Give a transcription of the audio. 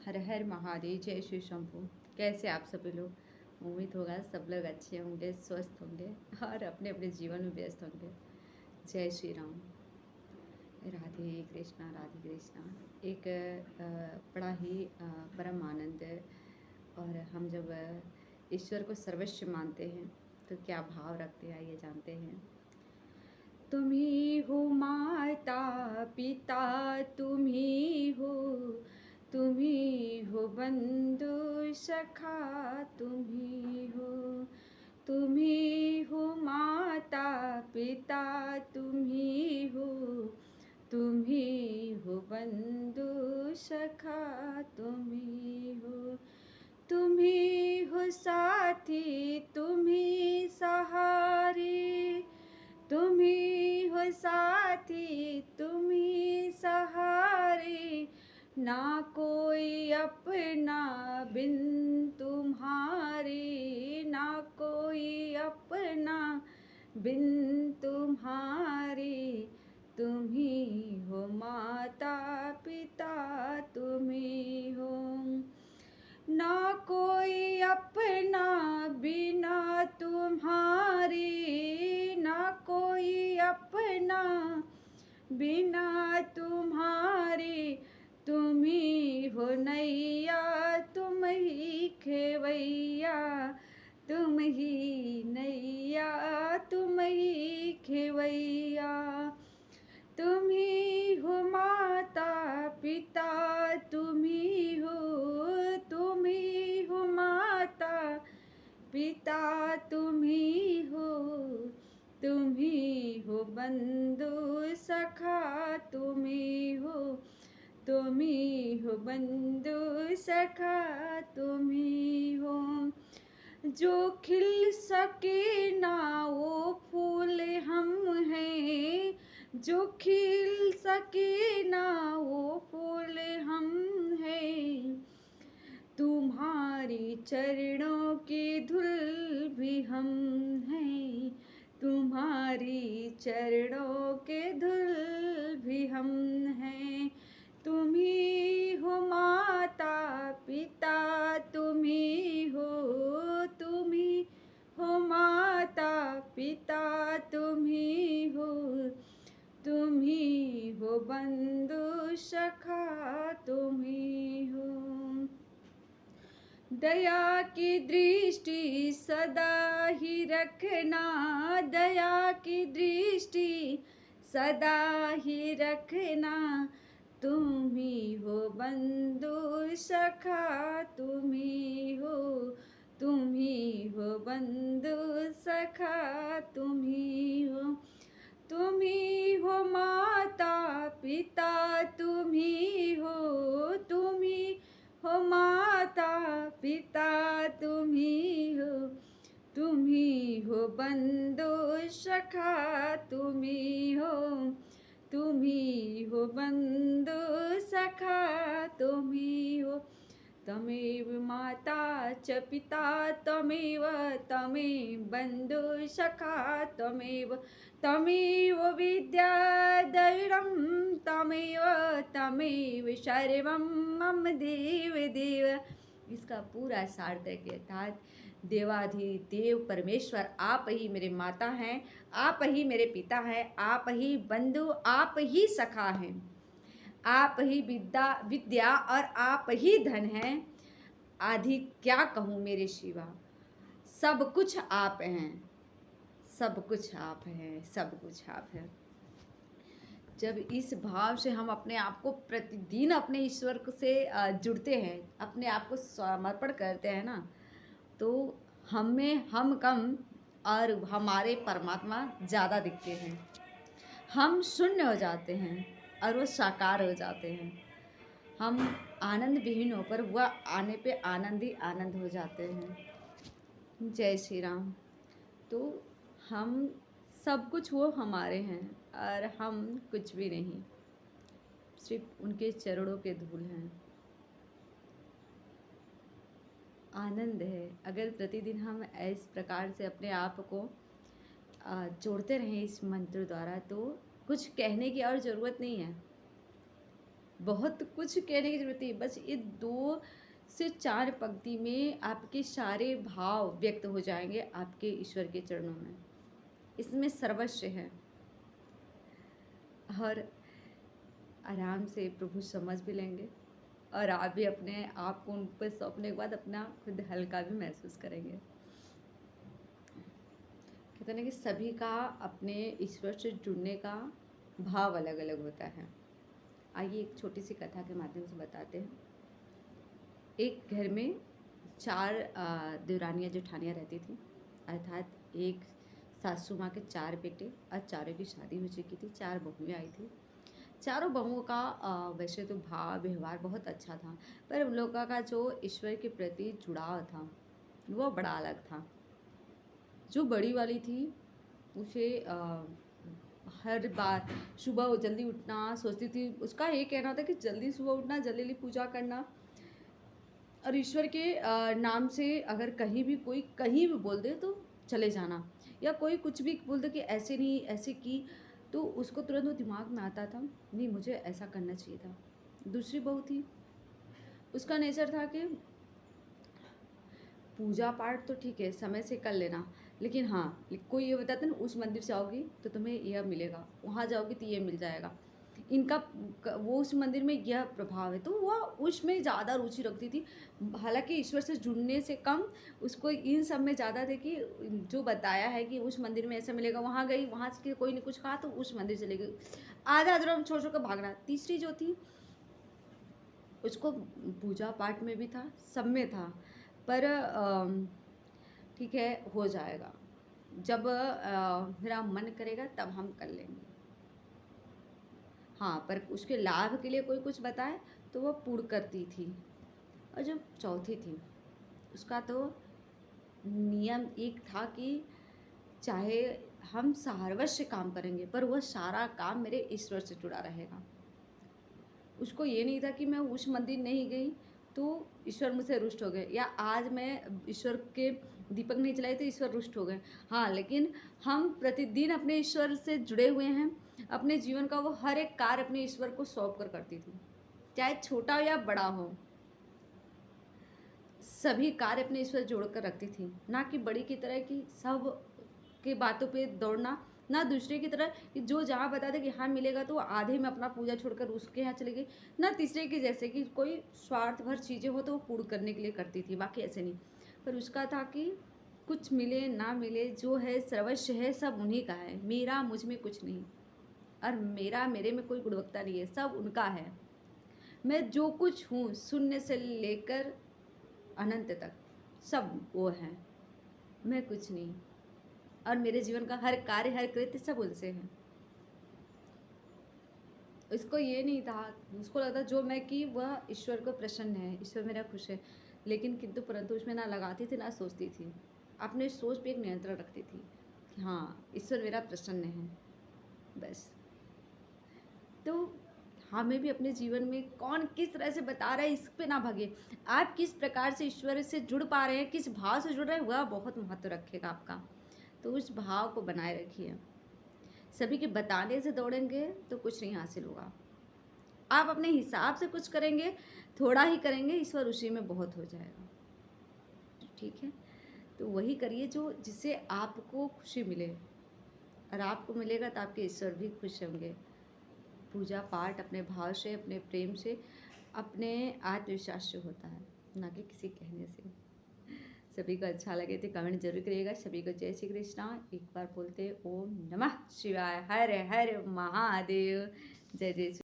हर हर महादेव, जय श्री शंभू। कैसे आप सभी लोग? उम्मीद होगा सब लोग अच्छे होंगे, स्वस्थ होंगे और अपने अपने जीवन में व्यस्त होंगे। जय श्री राम। राधे कृष्णा, राधे कृष्णा। एक बड़ा ही परम आनंद है। और हम जब ईश्वर को सर्वस्व मानते हैं तो क्या भाव रखते हैं, आइए जानते हैं। तुम ही हो माता पिता, तुम ही हो, तुम ही हो बंधु सखा, तुम ही हो, तुम ही हो माता पिता, तुम ही हो, तुम ही हो बंधु सखा, तुम ही हो, तुम ही हो साथी, तुम ही सहारे, तुम ही हो साथी, तुम ही सहारे, ना कोई अपना बिन तुम्हारे, ना कोई अपना बिन तुम्हारे, तुम ही हो माता पिता, तुम ही हो, ना कोई अपना बिना तुम्हारे, ना कोई अपना बिना तुम्हारे, तुम ही हो नैया, तुम ही खेवैया, तुम ही नैया, तुम ही खेवैया, तुम ही हो माता पिता, तुम ही हो, तुम ही हो माता पिता, तुम ही हो, तुम ही हो बंधु सखा, तुम ही हो, तुम ही हो बंधु सखा, तुम ही हो, जो खिल सके ना वो फूल हम हैं, जो खिल सके ना वो फूल हम हैं, तुम्हारे चरणों की धूल भी हम हैं, तुम्हारी चरणों के धूल भी हम हैं, तुम ही हो माता पिता, तुम ही हो, तुम ही हो माता पिता, तुम ही हो, तुम ही हो बंधु सखा, तुम ही हो, दया की दृष्टि सदा ही रखना, दया की दृष्टि सदा ही रखना, तुम ही हो बंधु सखा, तुम ही हो, तुम ही हो बंधु सखा, तुम ही हो, तुम ही हो माता पिता, तुम ही हो, तुम ही हो माता पिता, तुम ही हो, तुम ही हो बंधु सखा, तुम ही हो, तुम ही हो बंधु सखा, तुम ही हो, तमेव माता च पिता, तमेव तमेव बंधु सखा, तमेव तमेव विद्या दैवं, तमेव तमेव सर्वं मम देव देव। इसका पूरा सार्थक अर्थात देवाधिदेव परमेश्वर आप ही मेरे माता हैं, आप ही मेरे पिता हैं, आप ही बंधु, आप ही सखा हैं, आप ही विद्या विद्या और आप ही धन हैं। आदि क्या कहूँ मेरे शिवा, सब कुछ आप हैं, सब कुछ आप हैं, सब कुछ आप हैं। जब इस भाव से हम अपने आप को प्रतिदिन अपने ईश्वर से जुड़ते हैं, अपने आप को समर्पण करते हैं ना, तो हमें हम कम और हमारे परमात्मा ज़्यादा दिखते हैं। हम शून्य हो जाते हैं और वो साकार हो जाते हैं। हम आनंद विहीन होकर वह आने पे आनंद ही आनंद हो जाते हैं। जय श्री राम। तो हम सब कुछ वो हमारे हैं और हम कुछ भी नहीं, सिर्फ उनके चरणों के धूल हैं। आनंद है अगर प्रतिदिन हम इस प्रकार से अपने आप को जोड़ते रहें इस मंत्र द्वारा, तो कुछ कहने की और ज़रूरत नहीं है। बहुत कुछ कहने की ज़रूरत नहीं, बस ये 2 से 4 पंक्ति में आपके सारे भाव व्यक्त हो जाएँगे आपके ईश्वर के चरणों में। इसमें सर्वस्व है और आराम से प्रभु समझ भी लेंगे और आप भी अपने आप को उन पे सौंपने के बाद अपना खुद हल्का भी महसूस करेंगे। कहते हैं ना कि सभी का अपने ईश्वर से जुड़ने का भाव अलग-अलग होता है। आइए एक छोटी सी कथा के माध्यम से बताते हैं। एक घर में 4 देवरानियाँ जेठानियाँ रहती थीं, अर्थात एक सासू माँ के 4 बेटे और चारों की शादी हो चुकी थी, 4 बहुएँ आई थीं। चारों बहुओं का वैसे तो भाव व्यवहार बहुत अच्छा था, पर उन लोगों का जो ईश्वर के प्रति जुड़ाव था, वो बड़ा अलग था। जो बड़ी वाली थी, उसे हर बार सुबह जल्दी उठना सोचती थी। उसका ये कहना था कि जल्दी सुबह उठना, जल्दी पूजा करना और ईश्वर के नाम से अगर कहीं भी कोई कहीं भी बोल दे तो चले जाना, या कोई कुछ भी बोल दे कि ऐसे नहीं ऐसे की, तो उसको तुरंत वो दिमाग में आता था, नहीं मुझे ऐसा करना चाहिए था। दूसरी बहू थी, उसका नेचर था कि पूजा पाठ तो ठीक है समय से कर लेना, लेकिन हाँ कोई ये बताता ना उस मंदिर जाओगी तो तुम्हें यह मिलेगा, वहाँ जाओगी तो ये मिल जाएगा, इनका वो उस मंदिर में यह प्रभाव है, तो वह उसमें ज़्यादा रुचि रखती थी। हालांकि ईश्वर से जुड़ने से कम उसको इन सब में ज़्यादा थे कि जो बताया है कि उस मंदिर में ऐसा मिलेगा, वहाँ गई, वहाँ से कोई ने कुछ कहा तो उस मंदिर चले गई, आधा अधूरा छोड़ छोड़ कर भागना। तीसरी जो थी, उसको पूजा पाठ में भी था, सब में था, पर ठीक है हो जाएगा, जब मेरा मन करेगा तब हम कर लेंगे। हाँ, पर उसके लाभ के लिए कोई कुछ बताए तो वो पूर्ण करती थी। और जो चौथी थी, उसका तो नियम एक था कि चाहे हम सर्वस्व काम करेंगे पर वह सारा काम मेरे ईश्वर से जुड़ा रहेगा। उसको ये नहीं था कि मैं उस मंदिर नहीं गई तो ईश्वर मुझसे रुष्ट हो गए, या आज मैं ईश्वर के दीपक नहीं जलाई तो ईश्वर रुष्ट हो गए। हाँ, लेकिन हम प्रतिदिन अपने ईश्वर से जुड़े हुए हैं, अपने जीवन का वो हर एक कार्य अपने ईश्वर को सौंप कर करती थी, चाहे छोटा हो या बड़ा हो, सभी कार्य अपने ईश्वर जोड़ कर रखती थी। ना कि बड़ी की तरह कि सब की बातों पे दौड़ना, ना दूसरे की तरह कि जो जहाँ बता दे कि हाँ मिलेगा तो आधे में अपना पूजा छोड़कर उसके यहाँ चली गई, ना तीसरे की जैसे कि कोई स्वार्थ भर चीज़ें हो तो वो पूर्ण करने के लिए करती थी, बाकी ऐसे नहीं। पर उसका था कि कुछ मिले ना मिले, जो है सर्वस्व है सब उन्हीं का है, मेरा मुझ में कुछ नहीं, और मेरा मेरे में कोई गुणवत्ता नहीं है, सब उनका है। मैं जो कुछ हूँ शून्य से लेकर अनंत तक सब वो है, मैं कुछ नहीं, और मेरे जीवन का हर कार्य हर कृत्य सब उनसे है। इसको ये नहीं था, उसको लगता जो मैं की वह ईश्वर को प्रसन्न है, ईश्वर मेरा खुश है, लेकिन किंतु परंतु उसमें ना लगाती थी ना सोचती थी, अपने सोच पे एक नियंत्रण रखती थी कि हाँ ईश्वर मेरा प्रसन्न है, बस। तो हमें भी अपने जीवन में कौन किस तरह से बता रहा है इस पे ना भागे, आप किस प्रकार से ईश्वर से जुड़ पा रहे हैं, किस भाव से जुड़ रहे हैं, वह बहुत महत्व रखेगा आपका। तो उस भाव को बनाए रखिए। सभी के बताने से दौड़ेंगे तो कुछ नहीं हासिल होगा, आप अपने हिसाब से कुछ करेंगे, थोड़ा ही करेंगे, ईश्वर उसी में बहुत हो जाएगा। ठीक है, तो वही करिए जो जिससे आपको खुशी मिले, और आपको मिलेगा तो आपके ईश्वर भी खुश होंगे। पूजा पाठ अपने भाव से, अपने प्रेम से, अपने आत्मविश्वास से होता है, ना कि किसी कहने से। सभी को अच्छा लगे तो कमेंट जरूर करिएगा। सभी को जय श्री कृष्णा। एक बार बोलते ओम नमः शिवाय, हर हर महादेव, जय जय।